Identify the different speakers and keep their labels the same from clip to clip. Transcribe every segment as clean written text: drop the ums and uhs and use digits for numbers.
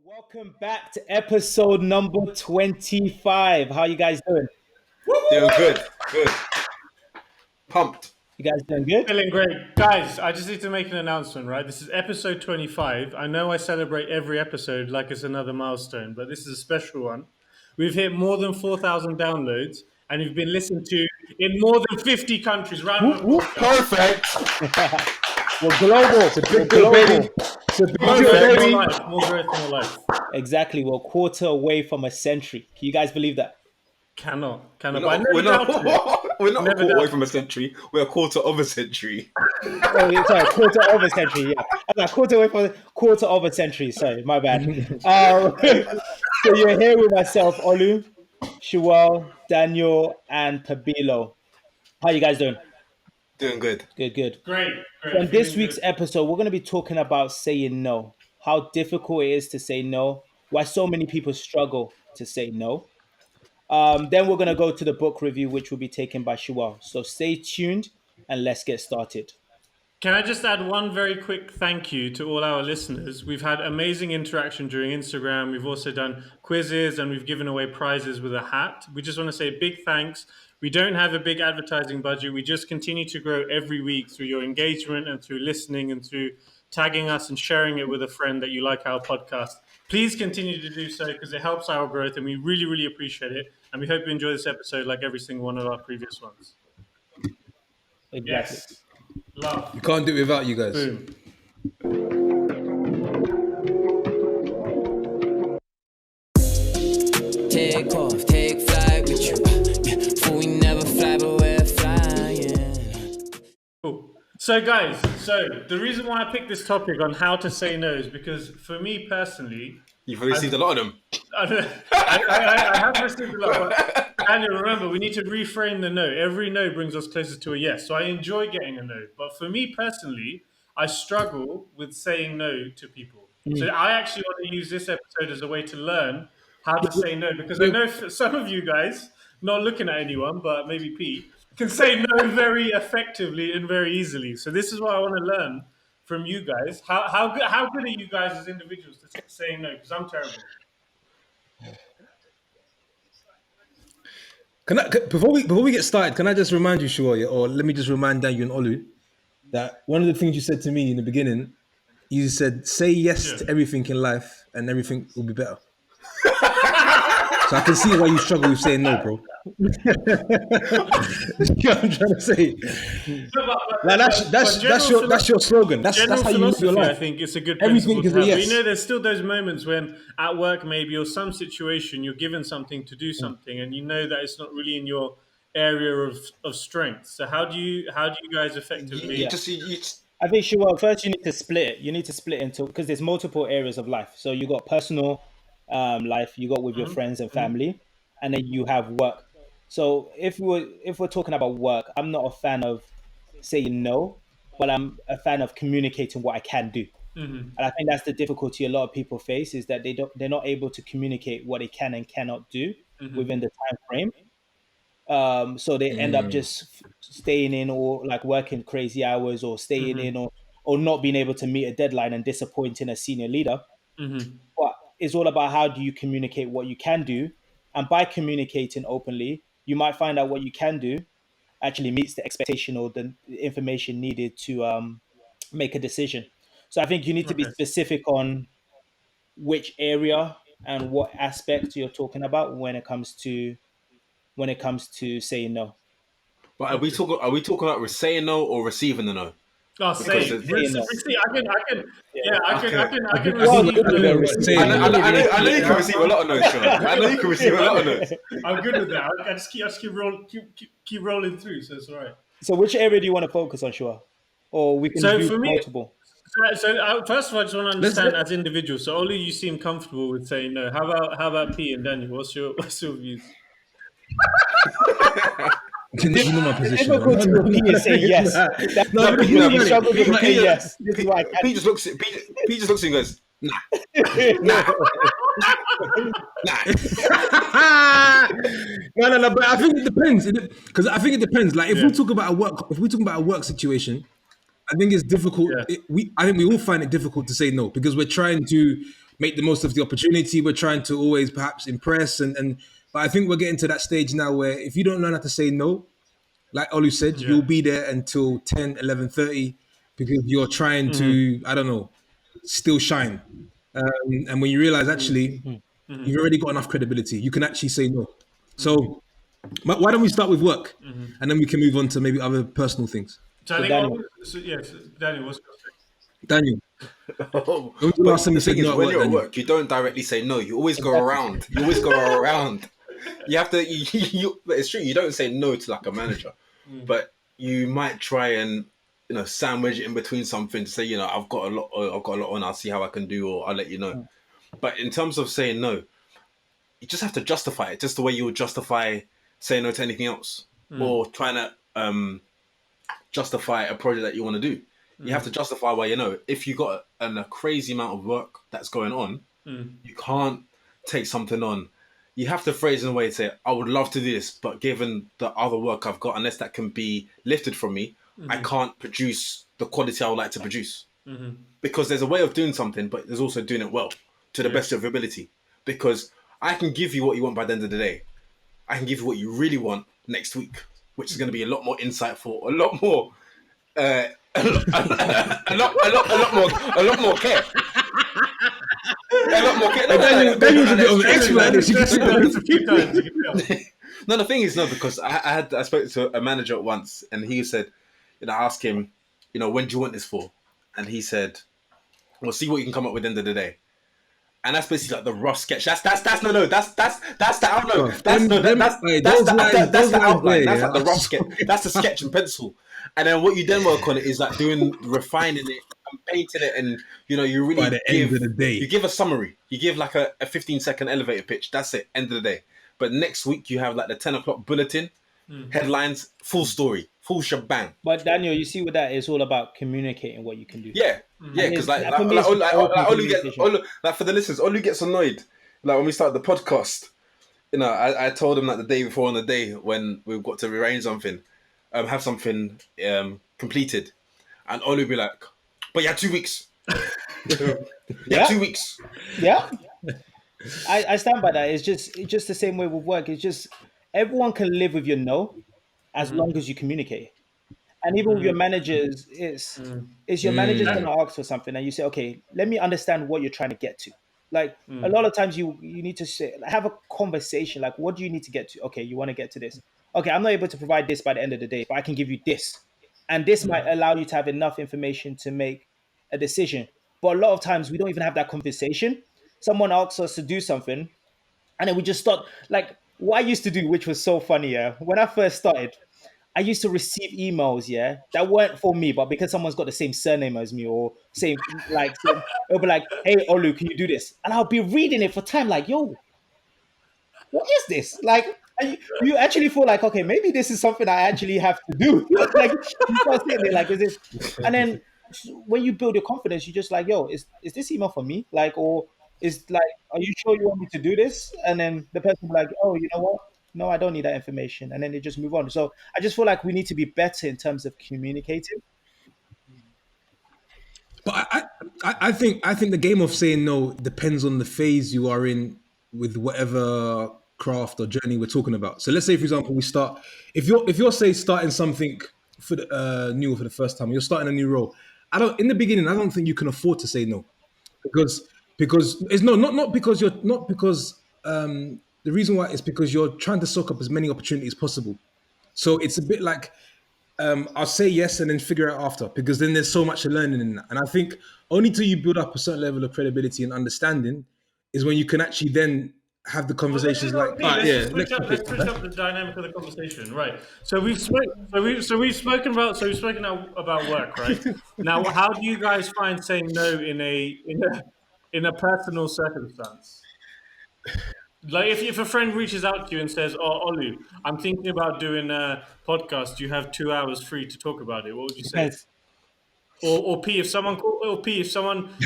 Speaker 1: Welcome back to episode number 25. How you guys doing?
Speaker 2: Doing good. Pumped.
Speaker 1: You guys doing good?
Speaker 3: Feeling great. Guys, I just need to make an announcement, right? This is episode 25. I know I celebrate every episode like it's another milestone, but this is a special one. We've hit more than 4,000 downloads, and you've been listened to in more than 50 countries. Round of applause.
Speaker 2: Perfect.
Speaker 1: We're global.
Speaker 2: It's a big
Speaker 1: We're
Speaker 2: deal, baby.
Speaker 1: It's a big
Speaker 3: More
Speaker 1: deal,
Speaker 3: growth in
Speaker 1: baby.
Speaker 3: your life. More growth in your life.
Speaker 1: Exactly. We're a quarter away from a century. Can you guys believe that?
Speaker 3: Cannot.
Speaker 2: We're
Speaker 3: But I
Speaker 2: not,
Speaker 3: never
Speaker 2: we're not,
Speaker 3: doubted it.
Speaker 2: we're not a
Speaker 3: Never
Speaker 2: quarter away
Speaker 3: doubted
Speaker 2: from a century. We're a quarter of a century.
Speaker 1: Oh, yeah, sorry, quarter of a century. Yeah, a quarter away from quarter of a century. Sorry, my bad. So you're here with myself, Olu, Shuwel, Daniel, and Pabilo. How you guys doing?
Speaker 2: Doing good.
Speaker 1: Good.
Speaker 3: Great.
Speaker 1: So in this
Speaker 3: Feeling
Speaker 1: week's
Speaker 3: good.
Speaker 1: episode, we're going to be talking about saying no, how difficult it is to say no, why so many people struggle to say no. Then we're going to go to the book review, which will be taken by Shuwel. So stay tuned and let's get started.
Speaker 3: Can I just add one very quick thank you to all our listeners? We've had amazing interaction during Instagram. We've also done quizzes and we've given away prizes with a hat. We just want to say big thanks. We don't have a big advertising budget. We just continue to grow every week through your engagement and through listening and through tagging us and sharing it with a friend that you like our podcast. Please continue to do so because it helps our growth and we really, really appreciate it. And we hope you enjoy this episode like every single one of our previous ones.
Speaker 1: Exactly.
Speaker 3: Yes. Love.
Speaker 4: We can't do it without you guys.
Speaker 3: Boom.
Speaker 5: Take off, take flight with you. For we never fly, but we're flying.
Speaker 3: Cool. So guys, the reason why I picked this topic on how to say no is because for me personally,
Speaker 2: You've received a lot of them.
Speaker 3: I have received a lot. But Daniel, remember, we need to reframe the no. Every no brings us closer to a yes. So I enjoy getting a no. But for me personally, I struggle with saying no to people. So I actually want to use this episode as a way to learn how to say no. Because I know some of you guys, not looking at anyone, but maybe Pete, can say no very effectively and very easily. So this is what I want to learn from you guys. How good are you guys as individuals to saying no? Because I'm terrible.
Speaker 4: Before we get started, can I just remind you, Shuwel, or let me just remind Daniel and Olu, that one of the things you said to me in the beginning, you said, say yes to everything in life and everything will be better. So I can see why you struggle with saying no, bro. You know what I'm trying to say? Like that's your slogan. That's how you live your life.
Speaker 3: I think it's a good
Speaker 4: Everything
Speaker 3: principle
Speaker 4: is
Speaker 3: to
Speaker 4: a
Speaker 3: have.
Speaker 4: yes.
Speaker 3: But you know, there's still those moments when at work maybe or some situation you're given something to do something and you know that it's not really in your area of strength. So how do you guys effectively?
Speaker 2: You just
Speaker 1: I think Shuwel, first you need to split it. You need to split into, because there's multiple areas of life. So you got personal life, you got with your friends and family, and then you have work. So if we're talking about work, I'm not a fan of saying no, but I'm a fan of communicating what I can do. And I think that's the difficulty a lot of people face, is that they're not able to communicate what they can and cannot do within the time frame. So they end up just staying in or like working crazy hours or staying in or not being able to meet a deadline and disappointing a senior leader. But it's all about how do you communicate what you can do. And by communicating openly, you might find out what you can do actually meets the expectation or the information needed to make a decision. So I think you need to be specific on which area and what aspect you're talking about when it comes to saying no.
Speaker 2: But are we talking about saying no or receiving the no?
Speaker 3: Oh, say it.
Speaker 2: Because
Speaker 3: I can
Speaker 1: Well,
Speaker 3: receive
Speaker 1: you
Speaker 3: the
Speaker 2: I know you can receive a lot of no's, Sean. I know you can receive a lot of no's.
Speaker 3: I'm good with that. I just keep rolling through, so it's all right.
Speaker 1: So which area do you want to focus on, Shua? Or we can
Speaker 3: So
Speaker 1: do
Speaker 3: for me-
Speaker 1: multiple.
Speaker 3: So first of all, I just want to understand as individuals. So only you seem comfortable with saying no. How about P and Daniel? What's your views?
Speaker 4: You know my
Speaker 1: The
Speaker 4: position.
Speaker 1: difficulty with P is saying yes. That's why you struggle with saying yes. This is why I can't.
Speaker 2: Pete just looks at you and goes, nah.
Speaker 4: No. But I think it depends, because I think it depends. Like if we talk about a work situation, I think it's difficult.
Speaker 3: Yeah.
Speaker 4: I think we all find it difficult to say no because we're trying to make the most of the opportunity. We're trying to always perhaps impress but I think we're getting to that stage now where if you don't learn how to say no, like Olu said, you'll be there until 10, 11:30 because you're trying to, I don't know, still shine. And when you realize actually you've already got enough credibility, you can actually say no. So why don't we start with work and then we can move on to maybe other personal things.
Speaker 3: So I think,
Speaker 1: Daniel.
Speaker 3: Daniel, what's your
Speaker 4: Daniel,
Speaker 2: Oh,
Speaker 4: when was the
Speaker 2: but
Speaker 4: last time
Speaker 2: the
Speaker 4: you said
Speaker 2: thing is,
Speaker 4: no at
Speaker 2: when
Speaker 4: work,
Speaker 2: you're at
Speaker 4: Daniel?
Speaker 2: work, you don't directly say no. You always go around. You always go around. You have to. But it's true. You don't say no to like a manager, but you might try and sandwich it in between something to say I've got a lot on. I'll see how I can do, or I'll let you know. But in terms of saying no, you just have to justify it, just the way you would justify saying no to anything else, or trying to justify a project that you want to do. You have to justify why if you got a crazy amount of work that's going on, you can't take something on. You have to phrase in a way to say, I would love to do this, but given the other work I've got, unless that can be lifted from me, I can't produce the quality I would like to produce. Because there's a way of doing something, but there's also doing it well to the best of your ability. Because I can give you what you want by the end of the day. I can give you what you really want next week, which is going to be a lot more insightful, a lot more, a lot more care. A lot more care.
Speaker 4: Daniel's a bit of an expert. As you can see.
Speaker 2: No, the thing is, because I spoke to a manager once, and he said, I asked him, when do you want this for? And he said, "Well, see what you can come up with at the end of the day." And that's basically like the rough sketch. That's the outline. That's the outline. That's like the rough sketch. That's the sketch and pencil. And then what you then work on it is like refining it and painting it, and you really
Speaker 4: By the end of the day,
Speaker 2: you give a summary. You give like a 15-second elevator pitch. That's it. End of the day. But next week you have like the 10 o'clock bulletin, headlines, full story, full shebang.
Speaker 1: But Daniel, you see what that is all about, communicating what you can do.
Speaker 2: Yeah, because Olu gets for the listeners, Olu gets annoyed. Like when we started the podcast, I told him like the day before on the day when we've got to rearrange something, have something completed, and Olu would be like, "But you had 2 weeks."
Speaker 1: Yeah.
Speaker 2: 2 weeks.
Speaker 1: Yeah. I stand by that. It's just the same way with work. It's just everyone can live with your no as long as you communicate. And even with your managers, it's your manager's going to ask for something, and you say, "Okay, let me understand what you're trying to get to." Like a lot of times, you need to say, have a conversation. Like, what do you need to get to? Okay, you want to get to this. Okay, I'm not able to provide this by the end of the day, but I can give you this, and this might allow you to have enough information to make a decision. But a lot of times, we don't even have that conversation. Someone asks us to do something, and then we just start. Like what I used to do, which was so funny. Yeah, when I first started, I used to receive emails, that weren't for me, but because someone's got the same surname as me or it'll be like, "Hey, Olu, can you do this?" And I'll be reading it for time, like, "Yo, what is this?" Like, and you actually feel like, okay, maybe this is something I actually have to do. Like, you start sitting there, like, is this? And then when you build your confidence, you're just like, "Yo, is this email for me?" Like, or is like, "Are you sure you want me to do this?" And then the person will be like, "Oh, you know what? No, I don't need that information." And then they just move on. So I just feel like we need to be better in terms of communicating.
Speaker 4: But I think the game of saying no depends on the phase you are in with whatever craft or journey we're talking about. So let's say, for example, we start. If you're say starting something for the new for the first time, you're starting a new role. In the beginning, I don't think you can afford to say no, because it's not because you're not because the reason why is because you're trying to soak up as many opportunities as possible. So it's a bit like I'll say yes and then figure out after, because then there's so much learning in that. And I think only till you build up a certain level of credibility and understanding is when you can actually then have the conversations
Speaker 3: let's switch up the dynamic of the conversation, right? So we've spoken about work, right? Now, how do you guys find saying no in a personal circumstance? Like if a friend reaches out to you and says, "Oh, Olu, I'm thinking about doing a podcast. Do you have 2 hours free to talk about it?" What would you say?
Speaker 1: Yes.
Speaker 3: Or P, if someone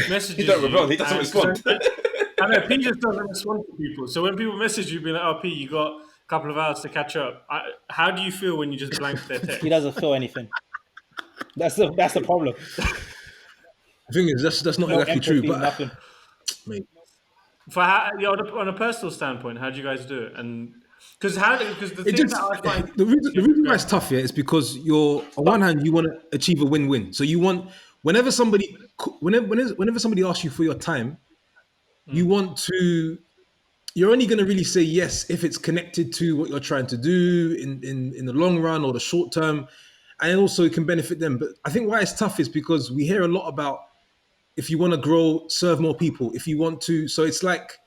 Speaker 3: messages
Speaker 2: He don't respond.
Speaker 3: you,
Speaker 2: He doesn't respond.
Speaker 3: I know P just doesn't respond to people. So when people message you, be like, "Oh, P, you got a couple of hours to catch up." How do you feel when you just blank their text?
Speaker 1: He doesn't feel anything. That's the problem.
Speaker 4: The thing is, that's not
Speaker 1: No
Speaker 4: exactly true.
Speaker 1: empathy,
Speaker 4: But
Speaker 1: nothing.
Speaker 4: mate,
Speaker 3: On a personal standpoint, how do you guys do it? And because the thing
Speaker 4: Just,
Speaker 3: that I find
Speaker 4: the reason why it's tough here is because you're on one hand you want to achieve a win-win. So you want whenever somebody asks you for your time, you want to. You're only going to really say yes if it's connected to what you're trying to do in the long run or the short term, and also it can benefit them. But I think why it's tough is because we hear a lot about if you want to grow, serve more people. If you want to, so it's like,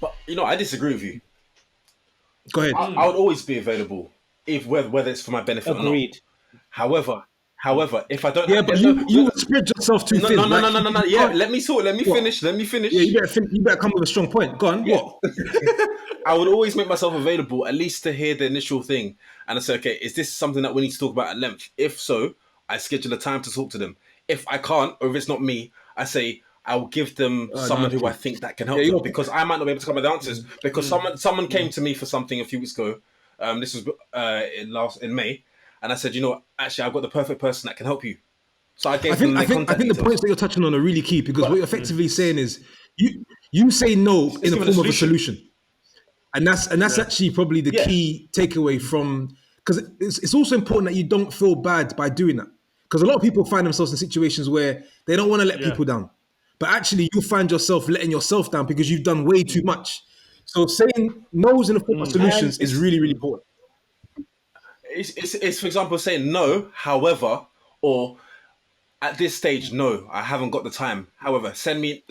Speaker 2: But I disagree with you.
Speaker 4: go ahead.
Speaker 2: I would always be available, if whether it's for my benefit
Speaker 1: Agreed.
Speaker 2: or not. However, if I don't,
Speaker 4: Yeah, but you would spread yourself too thin.
Speaker 2: No. Yeah, let me finish. Let me finish.
Speaker 4: Yeah, you better come with a strong point. Go on.
Speaker 2: Yeah.
Speaker 4: What?
Speaker 2: I would always make myself available, at least to hear the initial thing, and I say, okay, is this something that we need to talk about at length? If so, I schedule a time to talk to them. If I can't, or if it's not me, I say I will give them someone who I think that can help them, because I might not be able to come with the answers. Because someone came to me for something a few weeks ago. This was in May, and I said, actually, I've got the perfect person that can help you. So I gave them
Speaker 4: I
Speaker 2: their
Speaker 4: think
Speaker 2: contact
Speaker 4: the
Speaker 2: details.
Speaker 4: points that you're touching on are really key because what you're effectively saying is you say no in the form of a solution, and that's actually probably the key takeaway from, because it's also important that you don't feel bad by doing that, because a lot of people find themselves in situations where they don't want to let people down, but actually you find yourself letting yourself down because you've done way too much. So saying no's in the form of solutions is really, really important.
Speaker 2: It's for example saying no, however, or at this stage, no, I haven't got the time. However, send me,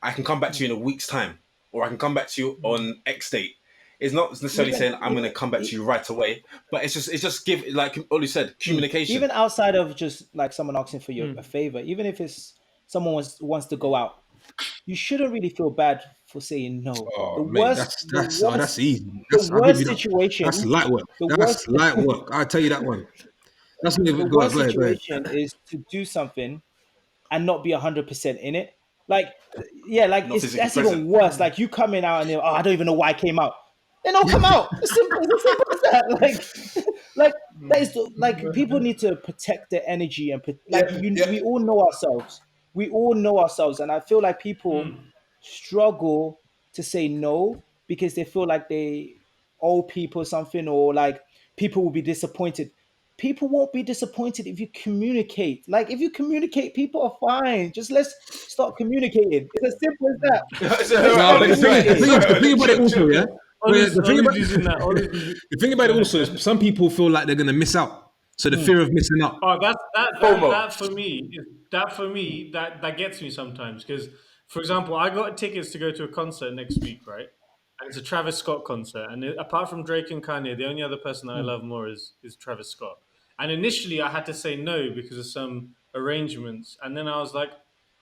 Speaker 2: I can come back to you in a week's time, or I can come back to you on X date. It's not necessarily saying I'm going to come back to you right away, but it's just give, like Oli said, communication.
Speaker 1: Even outside of just like someone asking for you a favor, even if it's someone wants to go out, you shouldn't really feel bad for saying no.
Speaker 4: Oh, mate, that's easy.
Speaker 1: The worst situation.
Speaker 4: That's light work. That's light work. I'll tell you that one. That's not even
Speaker 1: the worst situation is to do something and not be 100% in it. Like, yeah, like that's even worse. Like you coming out and I don't even know why I came out. Then don't come out. It's simple as that. Like that is like people need to protect their energy and we all know ourselves. We all know ourselves, and I feel like people struggle to say no because they feel like they owe people something, or like people will be disappointed. People won't be disappointed if you communicate. Like if you communicate, people are fine. Just let's start communicating. It's as simple as that.
Speaker 4: But the thing about it also, the thing about it also is some people feel like they're gonna miss out. So the fear of missing out.
Speaker 3: Oh, that for me, that gets me sometimes. Because, for example, I got tickets to go to a concert next week, right? And it's a Travis Scott concert. And apart from Drake and Kanye, the only other person that I love more is Travis Scott. And initially, I had to say no because of some arrangements. And then I was like,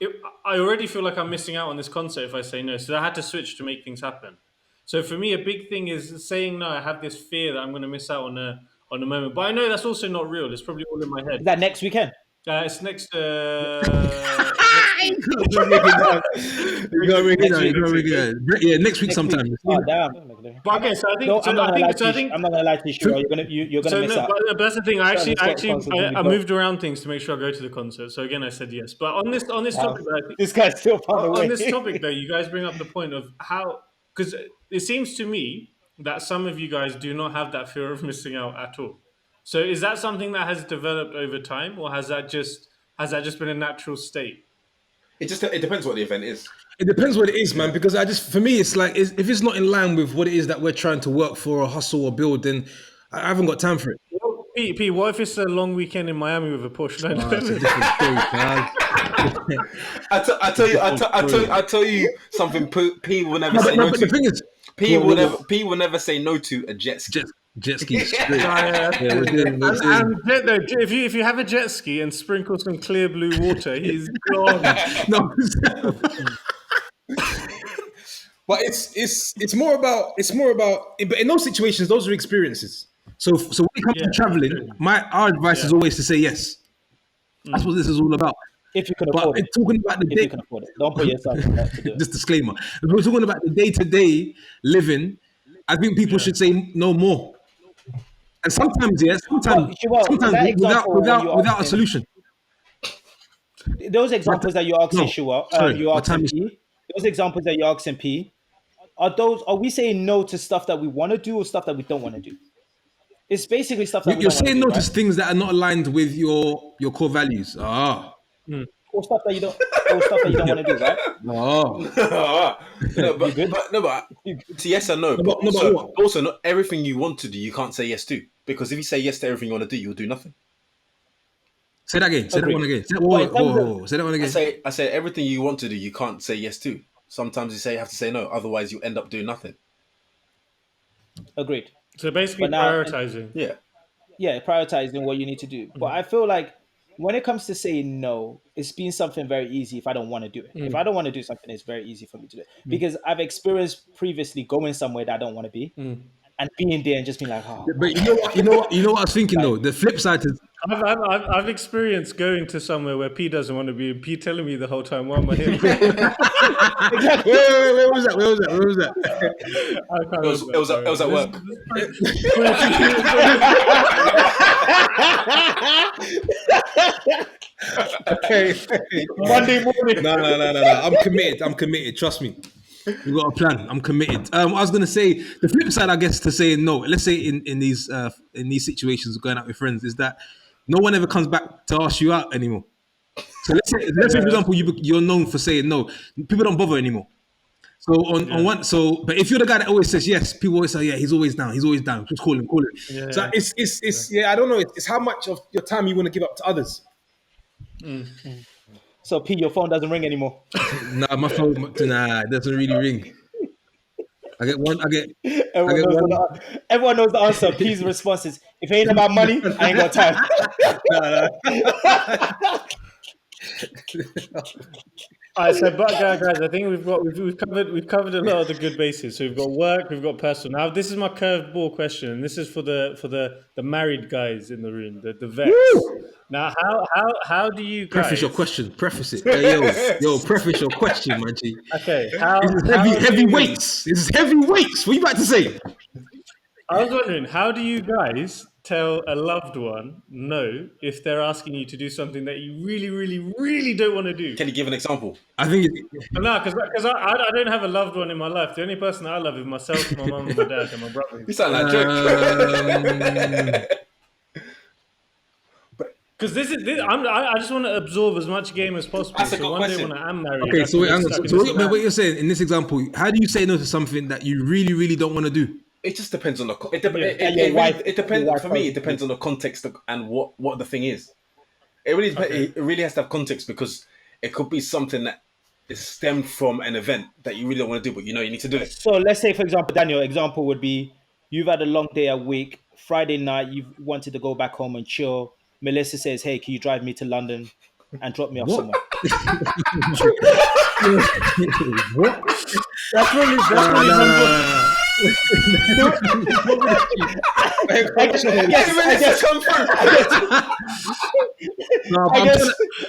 Speaker 3: I already feel like I'm missing out on this concert if I say no. So I had to switch to make things happen. So for me, a big thing is saying no. I have this fear that I'm going to miss out on a moment. But I know that's also not real. It's probably all in my head.
Speaker 1: Is that next weekend?
Speaker 3: It's next...
Speaker 4: Yeah, next week sometime.
Speaker 1: Oh, damn.
Speaker 3: But okay, so I think...
Speaker 1: No, I'm not going to lie to you, Shuwel. You're going to miss out.
Speaker 3: But that's the thing. I moved around things to make sure I go to the concert. So again, I said yes. But on this topic...
Speaker 1: this guy's still far away.
Speaker 3: On this topic, though, you guys bring up the point of how... Because it seems to me that some of you guys do not have that fear of missing out at all. So is that something that has developed over time, or has that just been a natural state?
Speaker 2: It depends what the event is.
Speaker 4: It depends what it is, man. Because for me, it's like if it's not in line with what it is that we're trying to work for or hustle or build, then I haven't got time for it.
Speaker 3: Well, P, what if it's a long weekend in Miami with a Porsche 911?
Speaker 2: I tell you something. P will never say no to.
Speaker 4: The thing is,
Speaker 2: P will never say no to a jet ski.
Speaker 4: Jet ski.
Speaker 3: If you have a jet ski and sprinkle some clear blue water, he's gone.
Speaker 4: No. But it's more about but in those situations, those are experiences. So when it comes to traveling, our advice is always to say yes. That's what this is all about.
Speaker 1: If you can afford it.
Speaker 4: Talking about the day,
Speaker 1: don't put yourself in that to do it.
Speaker 4: Just disclaimer. If we're talking about the day-to-day living, I think people should say no more. And sometimes without a solution.
Speaker 1: Those examples that you're asking, Shuwel, those examples that you're asking P, are we saying no to stuff that we want to do or stuff that we don't want to do? It's basically stuff that we
Speaker 4: You're
Speaker 1: don't want to
Speaker 4: saying
Speaker 1: do,
Speaker 4: no to
Speaker 1: right?
Speaker 4: things that are not aligned with your core values.
Speaker 1: Or stuff that you don't want to do, right?
Speaker 2: No,
Speaker 1: You good?
Speaker 2: but it's yes and no. But
Speaker 4: what?
Speaker 2: also, not everything you want to do, you can't say yes to. Because if you say yes to everything you want to do, you'll do nothing.
Speaker 4: Say that again. Say that
Speaker 1: Agreed.
Speaker 4: one again. Say
Speaker 1: But in terms
Speaker 4: whoa. Say that one again.
Speaker 2: I say everything you want to do, you can't say yes to. Sometimes you have to say no, otherwise you end up doing nothing.
Speaker 1: Agreed.
Speaker 3: So basically,
Speaker 1: But now-
Speaker 3: prioritizing.
Speaker 2: Yeah.
Speaker 1: Prioritizing what you need to do. But I feel like when it comes to saying no, it's been something very easy if I don't want to do it. If I don't want to do something, it's very easy for me to do it. Because I've experienced previously going somewhere that I don't want to be and being there and just being like, oh.
Speaker 4: But you know what I was thinking though. The flip side is
Speaker 3: I've experienced going to somewhere where P doesn't want to be, and P telling me the whole time, "Why am I here?"
Speaker 1: Exactly.
Speaker 4: where was that?
Speaker 3: I can't
Speaker 2: It was at work.
Speaker 4: Okay.
Speaker 1: Monday morning.
Speaker 4: No. I'm committed. Trust me. We got a plan. I'm committed. I was gonna say the flip side, I guess, to saying no. Let's say in these situations, going out with friends, is that no one ever comes back to ask you out anymore. So let's say for example, you're known for saying no. People don't bother anymore. So on one, but if you're the guy that always says yes, people always say, yeah, he's always down. Just call him.
Speaker 3: Yeah.
Speaker 4: So it's I don't know. It's how much of your time you want to give up to others.
Speaker 1: So P, your phone doesn't ring anymore.
Speaker 4: Nah, my phone, it doesn't really ring. I get one.
Speaker 1: Everyone knows the answer. P's response is, if it ain't about money, I ain't got time.
Speaker 3: All right, so but guys, I think we've covered a lot of the good bases. So we've got work, we've got personal. Now this is my curveball question, and this is for the married guys in the room, the vets. Woo! Now, how do you guys
Speaker 4: preface your question? Preface it. Hey, yo, preface your question, man. G.
Speaker 3: Okay,
Speaker 4: This is heavy weights. This is heavy weights. What are you about to say?
Speaker 3: I was wondering, how do you guys tell a loved one no if they're asking you to do something that you really, really, really don't want to do?
Speaker 2: Can you give an example?
Speaker 4: I think
Speaker 3: No, because I don't have a loved one in my life. The only person I love is myself, my mum, and my dad, and my brother.
Speaker 2: You sound like Drake.
Speaker 3: Because I just want to absorb as much game as possible.
Speaker 2: That's a good
Speaker 3: one
Speaker 2: question.
Speaker 3: day when I am married,
Speaker 4: okay. So what you're saying in this example, how do you say no to something that you really, really don't want to do?
Speaker 2: It just depends on the. It depends for me. It depends on the context and what the thing is. It really it really has to have context because it could be something that is stemmed from an event that you really don't want to do, but you know you need to do it.
Speaker 1: So let's say, for example, Daniel, example would be you've had a long day at week. Friday night, you've wanted to go back home and chill. Melissa says, "Hey, can you drive me to London and drop me off somewhere?"
Speaker 4: What?
Speaker 3: That's really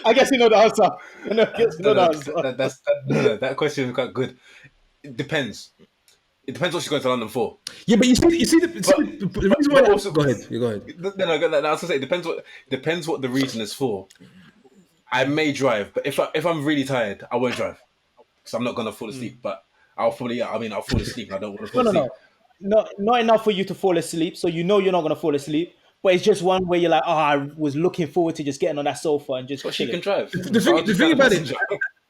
Speaker 1: I guess you know the answer.
Speaker 2: That question is quite good. It depends. It depends what she's going to London for.
Speaker 4: Yeah, but you see the reason why. Go ahead. You go ahead.
Speaker 2: No, I was gonna say it depends what the reason is for. I may drive, but if I'm really tired, I won't drive because I'm not gonna fall asleep. But I'll fall asleep. I don't want to fall asleep.
Speaker 1: No, not enough for you to fall asleep. So you know you're not gonna fall asleep. But it's just one where you're like, I was looking forward to just getting on that sofa and just.
Speaker 2: But she can drive.
Speaker 4: The thing about it.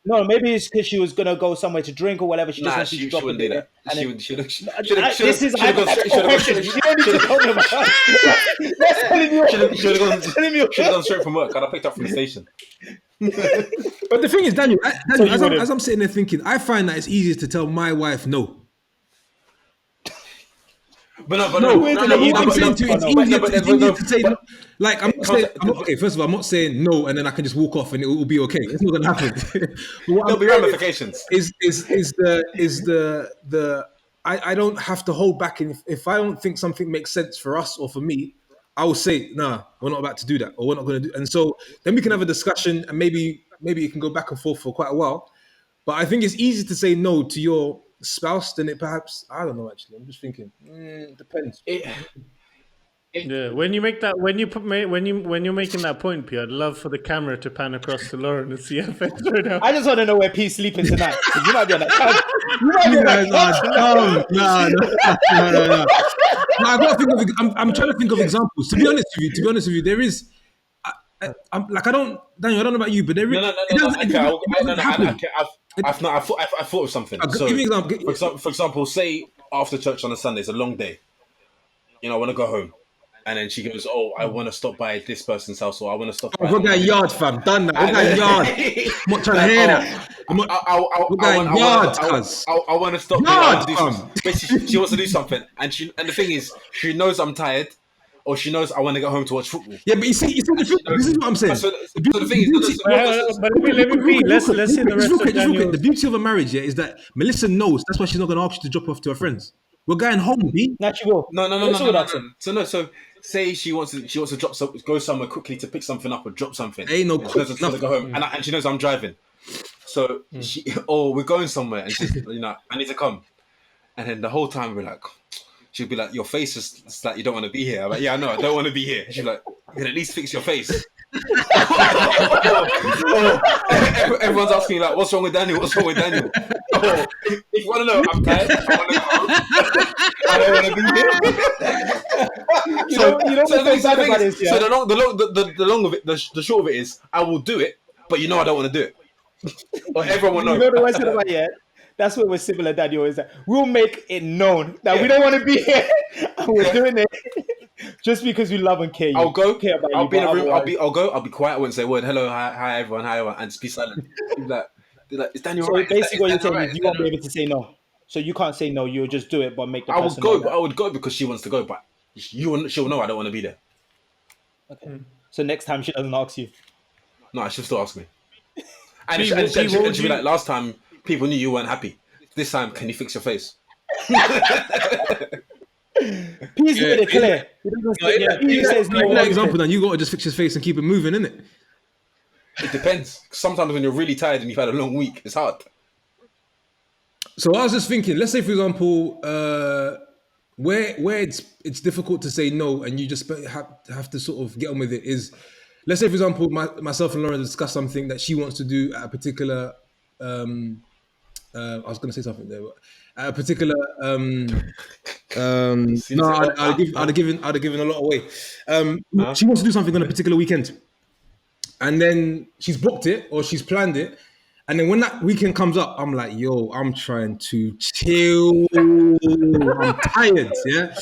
Speaker 1: No, maybe it's because she was gonna go somewhere to drink or whatever. She just wanted to drop
Speaker 2: wouldn't
Speaker 1: it
Speaker 2: do that.
Speaker 1: This is hypothetical questions. You don't need to tell me about.
Speaker 2: Should have gone straight from work. I'd have picked up from the station.
Speaker 4: But the thing is, Daniel, as I'm sitting there thinking, I find that it's easier to tell my wife no.
Speaker 2: But no.
Speaker 4: I'm saying to you, it's easier to say no. Like I'm not saying, okay. First of all, I'm not saying no, and then I can just walk off and it will be okay. It's not gonna happen.
Speaker 2: There'll be ramifications.
Speaker 4: I don't have to hold back. If I don't think something makes sense for us or for me, I will say, nah, we're not about to do that, or we're not going to do. And so then we can have a discussion, and maybe it can go back and forth for quite a while. But I think it's easy to say no to your spouse than it perhaps. I don't know. Actually, I'm just thinking. Depends.
Speaker 3: Yeah, when you make that, when you're making that point, P, I'd love for the camera to pan across to Lauren and see her face right now.
Speaker 1: I just want to know where P's sleeping tonight. 'Cause you might be on that couch. You might be
Speaker 4: You
Speaker 1: on that
Speaker 4: guys
Speaker 1: couch
Speaker 4: are
Speaker 1: tonight.
Speaker 4: dumb. No. No, I gotta think of. I'm trying to think of examples. To be honest with you, there is. I'm like I don't, Daniel. I don't know about you, but there is.
Speaker 2: No.
Speaker 4: It doesn't, it
Speaker 2: Okay,
Speaker 4: doesn't, it doesn't happen.
Speaker 2: okay. I thought of something. So,
Speaker 4: Give me an example.
Speaker 2: for example, say after church on a Sunday, it's a long day. You know, I want to go home, and then she goes, "Oh, I want to stop by this person's house, or I want to stop by."
Speaker 4: We're going yard, fam. Done that. We're going yard. I'm not trying to hear that.
Speaker 2: I want to stop.
Speaker 4: Yard,
Speaker 2: Basically, she wants to do something, and the thing is, she knows I'm tired, or she knows I want to go home to watch football.
Speaker 4: Yeah, but you see, this is what I'm saying.
Speaker 2: So the thing is,
Speaker 3: But let me read. Let's hear the rest of Daniel's.
Speaker 4: The beauty of a marriage, yeah, is that Melissa knows. That's why she's not going to ask you to drop off to her friends. We're going home, B.
Speaker 1: Not you will.
Speaker 2: No. So say she wants to go somewhere quickly to pick something up or drop something.
Speaker 4: Ain't no
Speaker 2: She
Speaker 4: quick
Speaker 2: knows to go home, and she knows I'm driving. So we're going somewhere, and she's, I need to come. And then the whole time we're like, she'll be like, your face is it's like you don't want to be here. I'm like, yeah, I know, I don't want to be here. She's like, you can at least fix your face. Everyone's asking like, what's wrong with Daniel? What's wrong with Daniel? If you want to know, I'm tired. I don't want to be here. So the long of it, the short of it is, I will do it, but I don't want to do it. Or everyone will know.
Speaker 1: You know the worst of it yet? That's what we're similar, Daniel, is that we'll make it known that we don't want to be here, and we're doing it just because we love and care.
Speaker 2: I'll go.
Speaker 1: Care about
Speaker 2: I'll
Speaker 1: you,
Speaker 2: be in a room.
Speaker 1: otherwise-
Speaker 2: I'll be quiet. I won't say a word. Hello, hi everyone, and just be silent. They're like, is Daniel
Speaker 1: So
Speaker 2: right?
Speaker 1: basically, what you're saying
Speaker 2: right?
Speaker 1: is you won't be able to say no. So you can't say no. You'll just do it, but make the
Speaker 2: I would
Speaker 1: person
Speaker 2: go.
Speaker 1: know
Speaker 2: But
Speaker 1: that.
Speaker 2: I would go because she wants to go. But she'll know I don't want to be there.
Speaker 1: Okay. So next time she doesn't ask you.
Speaker 2: No, she'll still ask me. And
Speaker 3: P,
Speaker 2: she'll be like, last time people knew you weren't happy. This time, can you fix your face?
Speaker 1: Please make it clear. He says no.
Speaker 4: For example, then you got to just fix his face and keep it moving, innit?
Speaker 2: It depends. Sometimes when you're really tired and you've had a long week, it's hard.
Speaker 4: So I was just thinking, let's say for example, where it's difficult to say no, and you just have to sort of get on with it. Is let's say for example, myself and Lauren discuss something that she wants to do at a particular. I was going to say something there, but at a particular. No, I'd have given a lot away. She wants to do something on a particular weekend, and then she's booked it or she's planned it. And then when that weekend comes up, I'm like, yo, I'm trying to chill. I'm tired, yeah?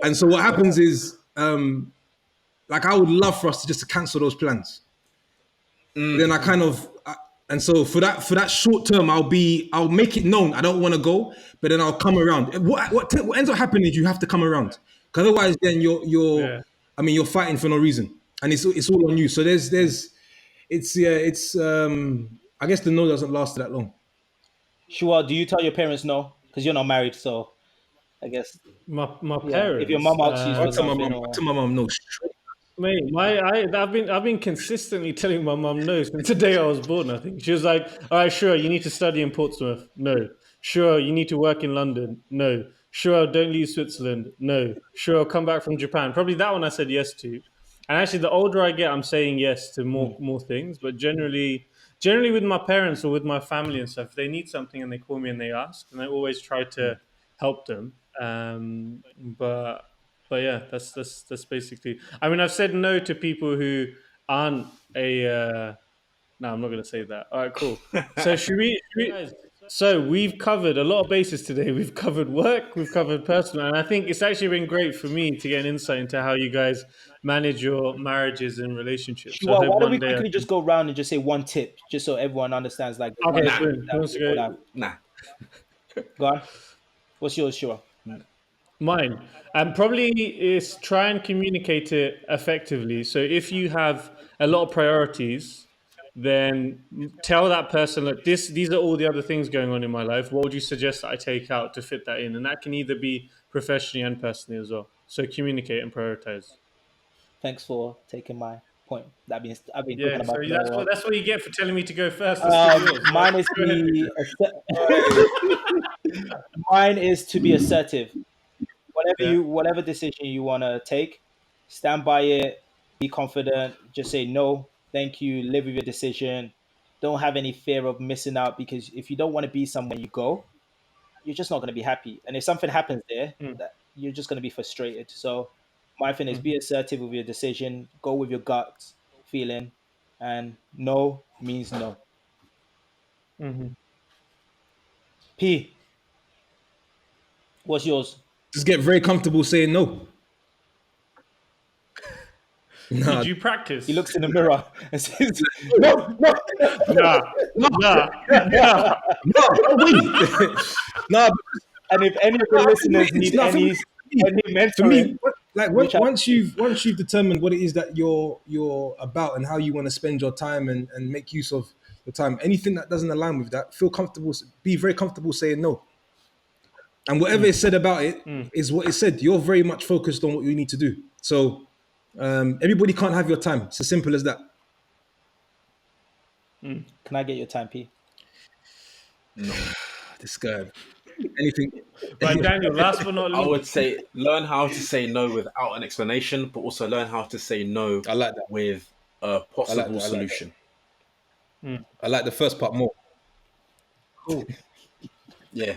Speaker 4: And so what happens is, like, I would love for us to just cancel those plans. Then I kind of, and so for that short term, I'll make it known I don't want to go, but then I'll come around. What ends up happening is you have to come around, because otherwise then you're fighting for no reason, and it's all on you. So I guess the no doesn't last that long.
Speaker 1: Shuwel, do you tell your parents no? Because you're not married, so I guess
Speaker 3: My parents.
Speaker 1: if your mom asks you for
Speaker 4: To my
Speaker 1: something,
Speaker 4: mom, to my mom, no.
Speaker 3: Mate, I've been consistently telling my mum no since the day I was born. I think she was like, "All right, sure, you need to study in Portsmouth. No, sure, you need to work in London. No, sure, don't leave Switzerland. No, sure, come back from Japan." Probably that one I said yes to. And actually, the older I get, I'm saying yes to more things. But generally with my parents or with my family and stuff, if they need something and they call me and they ask, and I always try to help them. But yeah, that's basically. I mean, I've said no to people who aren't a. No, I'm not going to say that. All right, cool. So should we? So we've covered a lot of bases today. We've covered work, we've covered personal, and I think it's actually been great for me to get an insight into how you guys manage your marriages and relationships.
Speaker 1: Well, why don't we quickly just go around and just say one tip, just so everyone understands? Like,
Speaker 3: Okay,
Speaker 2: Nah.
Speaker 1: Go on. What's yours, Shuwel?
Speaker 3: Mine. Probably is try and communicate it effectively. So if you have a lot of priorities, then tell that person, look, these are all the other things going on in my life. What would you suggest that I take out to fit that in? And that can either be professionally and personally as well. So communicate and prioritize.
Speaker 1: Thanks for taking my point. That means I've been
Speaker 3: Yeah,
Speaker 1: talking
Speaker 3: so
Speaker 1: about
Speaker 3: that's what you get for telling me to go first.
Speaker 1: mine is to be assertive. Whatever decision you want to take, stand by it, be confident, just say no, thank you, live with your decision. Don't have any fear of missing out, because if you don't want to be somewhere you go, you're just not going to be happy. And if something happens there,
Speaker 3: Mm.
Speaker 1: that you're just going to be frustrated. So my thing is,
Speaker 3: Mm.
Speaker 1: be assertive with your decision, go with your gut feeling, and no means no.
Speaker 3: Mhm.
Speaker 1: P, what's yours?
Speaker 4: Just get very comfortable saying no.
Speaker 3: P,
Speaker 4: Nah,
Speaker 3: do you
Speaker 1: He
Speaker 3: practice?
Speaker 1: looks in the mirror and says, no, no.
Speaker 3: Nah, nah, nah.
Speaker 4: no, I win. Nah,
Speaker 1: And if any of the
Speaker 4: no,
Speaker 1: listeners need
Speaker 4: no,
Speaker 1: any
Speaker 4: for me,
Speaker 1: mentoring,
Speaker 4: like
Speaker 1: reach out.
Speaker 4: once you've determined what it is that you're about and how you want to spend your time and make use of your time, anything that doesn't align with that, feel comfortable, be very comfortable saying no. And whatever is said about it is what is said. You're very much focused on what you need to do. So everybody can't have your time. It's as simple as that.
Speaker 1: Can I get your time, P?
Speaker 2: No.
Speaker 4: This guy, anything.
Speaker 3: Right, Daniel, last but not
Speaker 2: I would
Speaker 3: least.
Speaker 2: say learn how to say no without an explanation, but also learn how to say no
Speaker 4: I like that.
Speaker 2: with a
Speaker 4: I like
Speaker 2: possible
Speaker 4: that. I like that.
Speaker 2: solution.
Speaker 4: I like the first part more.
Speaker 1: Cool.
Speaker 2: Yeah.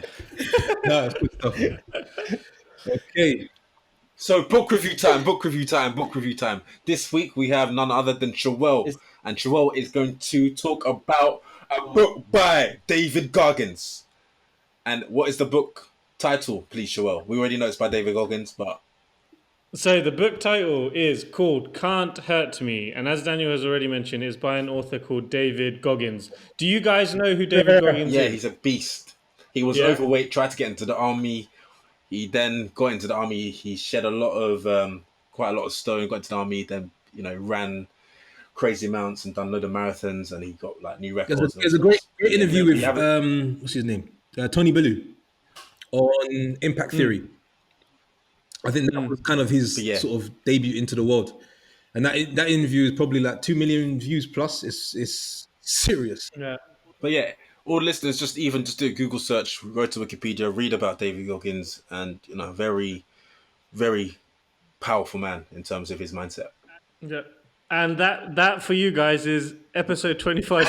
Speaker 4: No, it's good stuff. Okay.
Speaker 2: So book review time, book review time, book review time. This week we have none other than Shuwel,
Speaker 1: It's,
Speaker 2: and Shuwel is going to talk about a book by David Goggins. And what is the book title, please, Shuwel? We already know it's by David Goggins, but
Speaker 3: So the book title is called Can't Hurt Me, and as Daniel has already mentioned, it's by an author called David Goggins. Do you guys know who David Goggins
Speaker 2: yeah,
Speaker 3: is?
Speaker 2: he's a beast. He was
Speaker 3: Yeah?
Speaker 2: overweight, tried to get into the army. He then got into the army. He shed a lot of, quite a lot of stone, got into the army, then, ran crazy amounts and done a load of marathons, and he got like new records and all
Speaker 4: There's a great,
Speaker 2: sorts.
Speaker 4: great
Speaker 2: Yeah,
Speaker 4: interview
Speaker 2: if you
Speaker 4: with
Speaker 2: haven't,
Speaker 4: what's his name, Tony Bellew on Impact Theory. I think that was kind of
Speaker 2: but
Speaker 4: his
Speaker 2: yeah,
Speaker 4: sort of debut into the world, and that interview is probably like 2 million views plus. It's serious.
Speaker 3: Yeah.
Speaker 2: but yeah, all listeners just do a Google search, go to Wikipedia, read about David Goggins, and very, very powerful man in terms of his mindset.
Speaker 3: Yeah. And that for you guys is episode 25.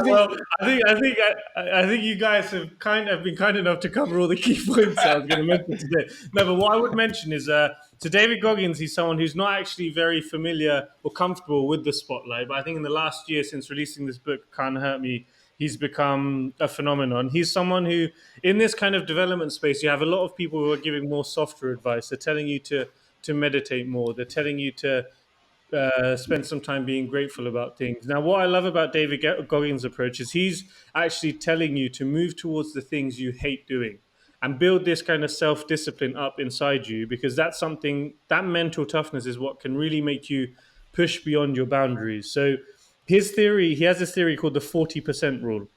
Speaker 3: Well, I think you guys have been kind enough to cover all the key points I was going to mention today. No, but what I would mention is so David Goggins, he's someone who's not actually very familiar or comfortable with the spotlight. But I think in the last year since releasing this book, Can't Hurt Me, he's become a phenomenon. He's someone who, in this kind of development space, you have a lot of people who are giving more softer advice. They're telling you to meditate more. They're telling you to spend some time being grateful about things. Now, what I love about David Goggins' approach is he's actually telling you to move towards the things you hate doing and build this kind of self-discipline up inside you, because that's something, that mental toughness is what can really make you push beyond your boundaries. So he has this theory called the 40% rule.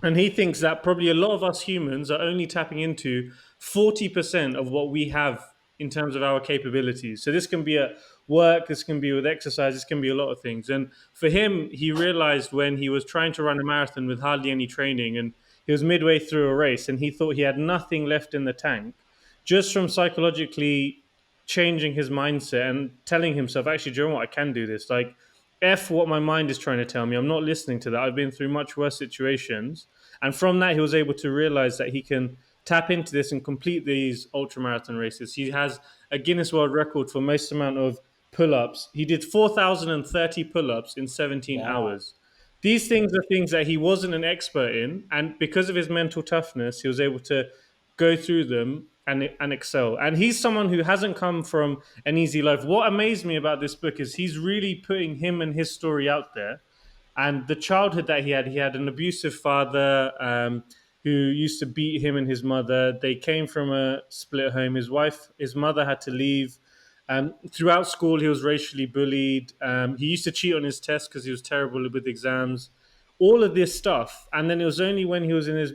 Speaker 3: And he thinks that probably a lot of us humans are only tapping into 40% of what we have in terms of our capabilities. So this can be at work, this can be with exercise, this can be a lot of things. And for him, he realized when he was trying to run a marathon with hardly any training, and he was midway through a race and he thought he had nothing left in the tank, just from psychologically changing his mindset and telling himself, actually, do you know what, I can do this. Like, F what my mind is trying to tell me. I'm not listening to that. I've been through much worse situations. And from that, he was able to realize that he can tap into this and complete these ultra marathon races. He has a Guinness World Record for most amount of pull ups. He did 4,030 pull ups in 17
Speaker 1: wow.
Speaker 3: hours. These things are things that he wasn't an expert in. And because of his mental toughness, he was able to go through them and excel. And he's someone who hasn't come from an easy life. What amazed me about this book is he's really putting him and his story out there, and the childhood that he had an abusive father who used to beat him and his mother. They came from a split home. His mother had to leave. Throughout school, he was racially bullied. He used to cheat on his tests because he was terrible with exams. All of this stuff, and then it was only when he was in his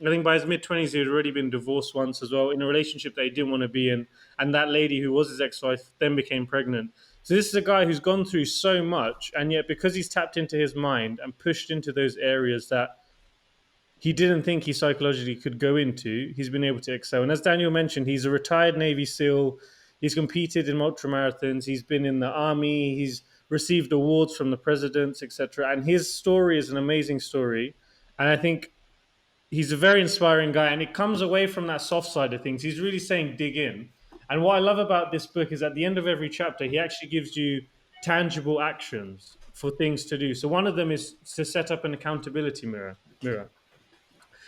Speaker 3: I think by his mid-20s, he had already been divorced once as well, in a relationship that he didn't want to be in, and that lady who was his ex-wife then became pregnant. So this is a guy who's gone through so much, and yet because he's tapped into his mind and pushed into those areas that he didn't think he psychologically could go into, he's been able to excel. And as Daniel mentioned, he's a retired Navy SEAL. He's competed in ultramarathons. He's been in the army. He's received awards from the presidents, etc. And his story is an amazing story. And I think he's a very inspiring guy. And it comes away from that soft side of things. He's really saying dig in. And what I love about this book is at the end of every chapter, he actually gives you tangible actions for things to do. So one of them is to set up an accountability mirror.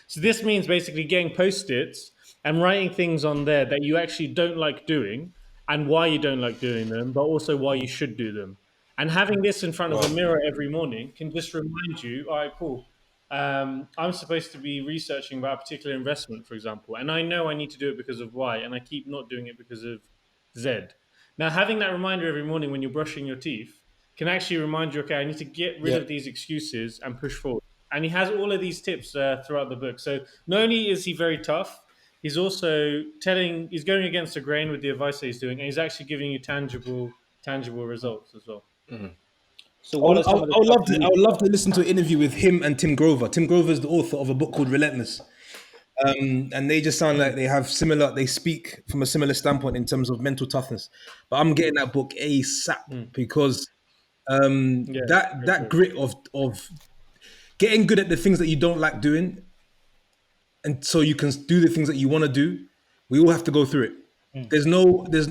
Speaker 3: So this means basically getting post-its and writing things on there that you actually don't like doing and why you don't like doing them, but also why you should do them. And having this in front of a mirror every morning can just remind you, all right, cool. I'm supposed to be researching about a particular investment, for example, and I know I need to do it because of Y, and I keep not doing it because of Z. Now, having that reminder every morning when you're brushing your teeth can actually remind you, okay, I need to get rid of these excuses and push forward. And he has all of these tips throughout the book. So not only is he very tough, he's also he's going against the grain with the advice that he's doing, and he's actually giving you tangible results as well.
Speaker 1: Mm-hmm. So what
Speaker 4: I would love to listen to an interview with him and Tim Grover. Tim Grover is the author of a book called Relentless. And they just sound like they speak from a similar standpoint in terms of mental toughness. But I'm getting that book ASAP because that grit of getting good at the things that you don't like doing, and so you can do the things that you want to do. We all have to go through it.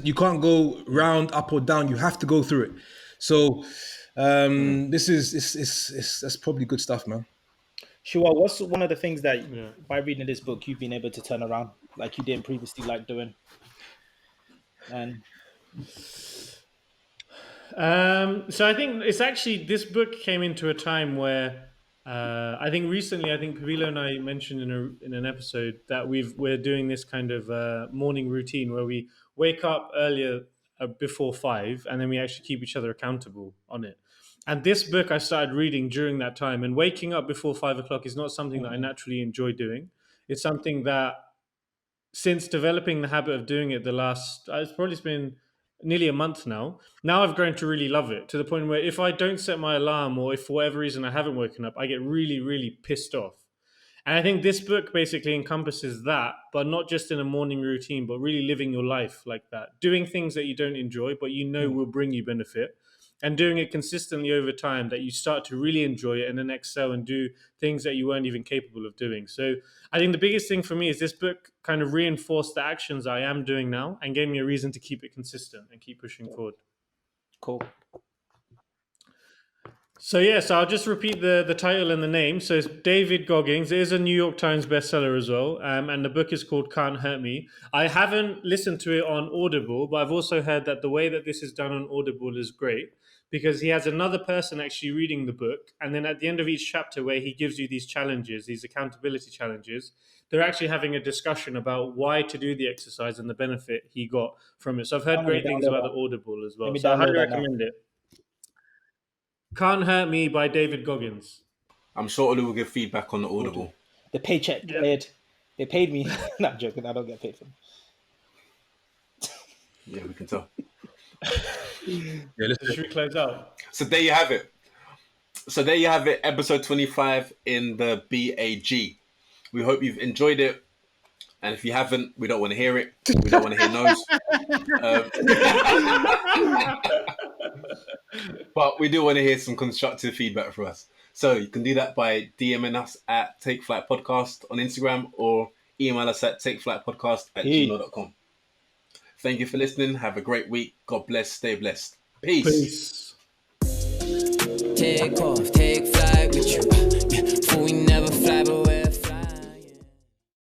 Speaker 4: You can't go round, up or down. You have to go through it. So that's probably good stuff, man.
Speaker 1: Shuwel, what's one of the things that by reading this book you've been able to turn around like you didn't previously like doing? And
Speaker 3: so I think it's actually, this book came into a time where I think Pabilo and I mentioned in an episode that we're doing this kind of morning routine where we wake up earlier before 5, and then we actually keep each other accountable on it. And this book I started reading during that time, and waking up before 5 o'clock is not something that I naturally enjoy doing. It's something that, since developing the habit of doing it it's probably been nearly a month now I've grown to really love it, to the point where if I don't set my alarm, or if for whatever reason I haven't woken up, I get really, really pissed off. And I think this book basically encompasses that, but not just in a morning routine, but really living your life like that, doing things that you don't enjoy but will bring you benefit, and doing it consistently over time, that you start to really enjoy it and then excel and do things that you weren't even capable of doing. So I think the biggest thing for me is this book kind of reinforced the actions I am doing now and gave me a reason to keep it consistent and keep pushing forward.
Speaker 1: Cool.
Speaker 3: So I'll just repeat the title and the name. So it's David Goggins. It is a New York Times bestseller as well. And the book is called Can't Hurt Me. I haven't listened to it on Audible, but I've also heard that the way that this is done on Audible is great, because he has another person actually reading the book. And then at the end of each chapter, where he gives you these challenges, these accountability challenges, they're actually having a discussion about why to do the exercise and the benefit he got from it. So I've heard great things about the Audible as well. So I highly recommend it. Can't Hurt Me by David Goggins.
Speaker 2: I'm sure Olu will give feedback on the Audible.
Speaker 1: The paycheck cleared. They paid me. Not joking. I don't get paid for them.
Speaker 2: Yeah, we can tell.
Speaker 3: Should we close out?
Speaker 2: So there you have it. Episode 25 in the BAG. We hope you've enjoyed it. And if you haven't, we don't want to hear it. We don't want to hear no's. But we do want to hear some constructive feedback from us. So you can do that by DMing us at Take Flight Podcast on Instagram, or email us at takeflightpodcast@gmail.com. Thank you for listening. Have a great week. God bless. Stay blessed. Peace.
Speaker 5: Take off.